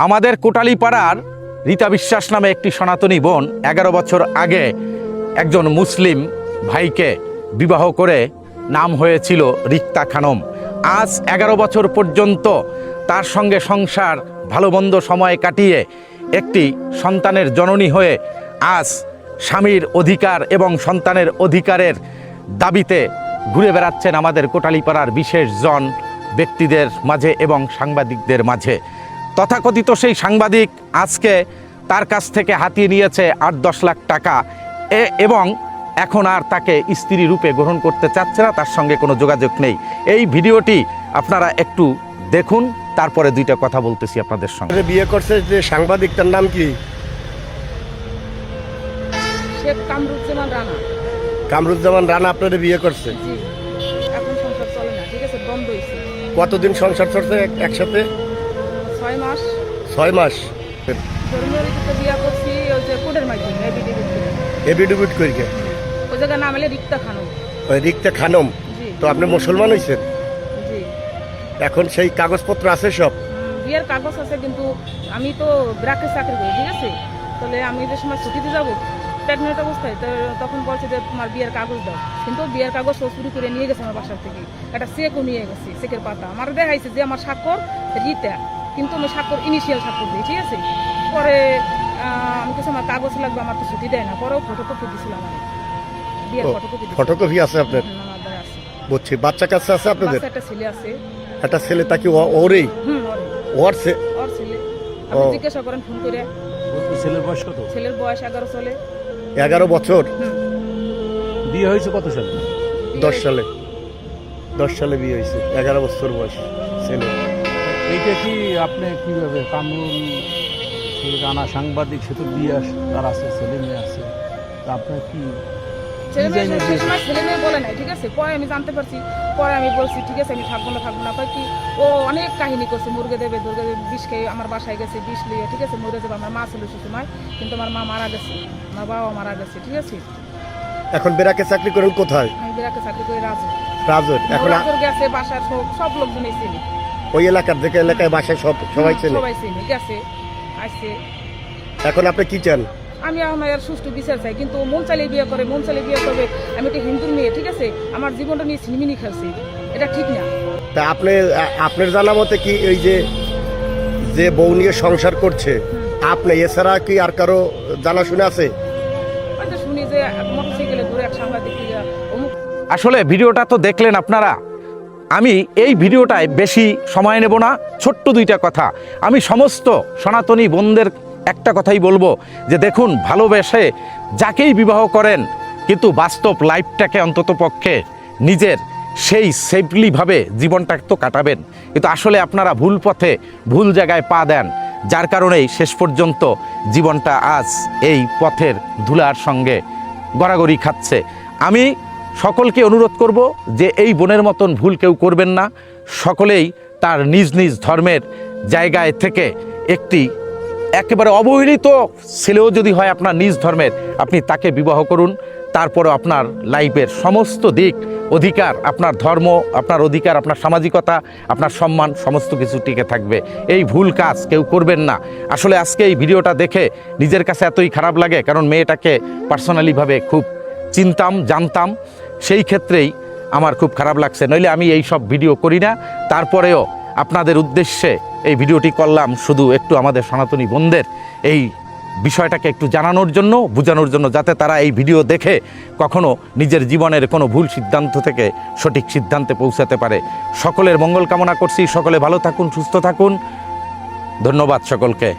আমাদের কোটালীপাড়ার রীতা বিশ্বাস নামে একটি সনাতনী বোন 11 বছর আগে একজন মুসলিম ভাইকে বিবাহ করে নাম হয়েছিল রিক্তা খানম। আজ 11 বছর পর্যন্ত তার সঙ্গে সংসার ভালো মন্দ সময় কাটিয়ে একটি সন্তানের জননী হয়ে আজ স্বামীর অধিকার এবং সন্তানের অধিকারের দাবিতে ঘুরে বেড়াচ্ছেন আমাদের কোটালীপাড়ার বিশেষজন ব্যক্তিদের মাঝে এবং সাংবাদিকদের মাঝে। তথাকথিত সেই সাংবাদিক আজকে তার কাছ থেকে হাতিয়ে নিয়েছে 8-10 লাখ টাকা এবং এখন আর তাকে স্ত্রী রূপে গ্রহণ করতে চাচ্ছে না, তার সঙ্গে কোনো যোগাযোগ নেই। এই ভিডিওটি আপনারা একটু দেখুন, তারপরে দুইটা কথা বলতেছি আপনাদের সঙ্গে। বিয়ে করছে যে সাংবাদিক, তার নাম কি? শেখ কামরুজ্জামান রানা। কামরুজ্জামান রানা আপনাদের বিয়ে করছে? জি। এখন সংসার চলে না, ঠিক আছে, বন্ধ হয়েছে। কতদিন সংসার চলছে একসাথে? 6 মাস। 6 মাস। ধর্মীয় রীতিতে বিয়ে করছি ওই যে কোর্টের মাধ্যমে এভিডেভিট করে। ওই জায়গার নাম হলে রিক্তা খানম। ওই রিক্তা খানম। জি। তো আপনি মুসলমান হয়েছেন? জি। এখন সেই কাগজপত্র আছে সব? বিয়ের কাগজ আছে, কিন্তু আমি তো ব্রাকে চাকরি করি, ঠিক আছে। তাহলে আমি যে সময় ছুটিতে যাবো প্রেগনেন্ট অবস্থায়, তখন বলছে যে তোমার বিয়ের কাগজ দাও, কিন্তু বিয়ের কাগজ চুরি করে নিয়ে গেছে আমার বাসার থেকে। একটা চেকও নিয়ে গেছে, চেকের পাতা আমার দেখাইছে যে আমার স্বাক্ষর রিতা, কিন্তু আমি স্বাক্ষর ইনিশিয়াল স্বাক্ষর দিই, ঠিক আছে। পরে আমি কিছু আমার কাগজ লাগবে, আমার তো ছুটি দেয় না, পরেও ফটোকপি দিয়েছিলাম আমি, বিয়ের ফটোকপি আছে আপনার? আছে। বুঝছি। বাচ্চা কাচ্চা আছে আপনাদের? একটা ছেলে আছে। একটা ছেলে? তা কি ওরই? ওর ছেলে? আপনি জিজ্ঞাসা করেন ফোন করে। ছেলের বয়স কত? ছেলের বয়স 11 চলে। 11 বছর। বিয়ে হয়েছে কত সালে? 10 সালে। 10 সালে বিয়ে হয়েছে, 11 বছর বয়স ছেলে। এইটা কি আপনি কিভাবে কামরুল রানা সাংবাদিক, সে তো বিয়ে তার আছে, ছেলে মেয়ে আছে, তা আপনার কি ছেলে মেয়ে বলে নাই, ঠিক আছে। পরে আমি জানতে পারছি, পরে আমি বলছি ঠিক আছে আমি থাকবো না। কয় কি ও অনেক কাহিনী করছে, মুরগে দেবে দুর্গে দেবে, বিষ খেয়ে আমার বাসায় গেছে, বিষ লিয়ে, ঠিক আছে, মরে যাবে। আমার মা ছিল সে সময়, কিন্তু আমার মা মারা গেছে, আমার বাবা মারা গেছে, ঠিক আছে। এখন বেরাকে চাকরি করেন কোথায়? আমি বেরাকে চাকরি করি রাজুর। এখন গেছে, বাসার সব লোকজনই চিনি, ওই এলাকার যে এলাকায় বাসায় সবাই চিনি গেছে আসছে। এখন আপনি কি চান? আমি আমার সুষ্ঠু বিচার চাই, কিন্তু মন চাইলে বিয়ে করে, মন চাইলে বিয়ে করবে। আমি একটা হিন্দুর মেয়ে, ঠিক আছে, আমার জীবনটা নিয়ে ছিনিমিনি খেলছি, এটা ঠিক না। তা আপনার জানা মতে কি ওই যে বউ নিয়ে সংসার করছে আপনি এছাড়া কি আর কারো জানাশোনা আছে? শুনি যে মোটরসাইকেলে ঘুরে এক সাংবাদিক। আসলে ভিডিওটা তো দেখলেন আপনারা। আমি এই ভিডিওটায় বেশি সময় নেব না, ছোট্ট দুইটা কথা। আমি সমস্ত সনাতনী বোনদের একটা কথাই বলবো যে দেখুন, ভালোবেসে যাকেই বিবাহ করেন, কিন্তু বাস্তব লাইফটাকে অন্তত পক্ষে নিজের সেই সেফলিভাবে জীবনটা তো কাটাবেন। কিন্তু আসলে আপনারা ভুল পথে ভুল জায়গায় পা দেন, যার কারণেই শেষ পর্যন্ত জীবনটা আজ এই পথের ধুলার সঙ্গে গড়াগড়ি খাচ্ছে। আমি সকলকে অনুরোধ করব যে এই বোনের মতন ভুল কেউ করবেন না। সকলেই তার নিজ নিজ ধর্মের জায়গায় থেকে একটি একেবারে অবহেলিত ছেলেও যদি হয় আপনার নিজ ধর্মের, আপনি তাকে বিবাহ করুন। তারপরে আপনার লাইফের সমস্ত দিক অধিকার, আপনার ধর্ম, আপনার অধিকার, আপনার সামাজিকতা, আপনার সম্মান, সমস্ত কিছু টিকে থাকবে। এই ভুল কাজ কেউ করবেন না। আসলে আজকে এই ভিডিওটা দেখে নিজের কাছে এতই খারাপ লাগে, কারণ মেয়েটাকে পার্সোনালিভাবে খুব চিনতাম, জানতাম, সেই ক্ষেত্রেই আমার খুব খারাপ লাগছে। নইলে আমি এই সব ভিডিও করি না। তারপরেও আপনাদের উদ্দেশ্যে এই ভিডিওটি করলাম, শুধু একটু আমাদের সনাতনী বোনদের এই বিষয়টাকে একটু জানানোর জন্য, বোঝানোর জন্য, যাতে তারা এই ভিডিও দেখে কখনো নিজের জীবনের কোনো ভুল সিদ্ধান্ত থেকে সঠিক সিদ্ধান্তে পৌঁছাতে পারে। সকলের মঙ্গল কামনা করছি। সকলে ভালো থাকুন, সুস্থ থাকুন। ধন্যবাদ সকলকে।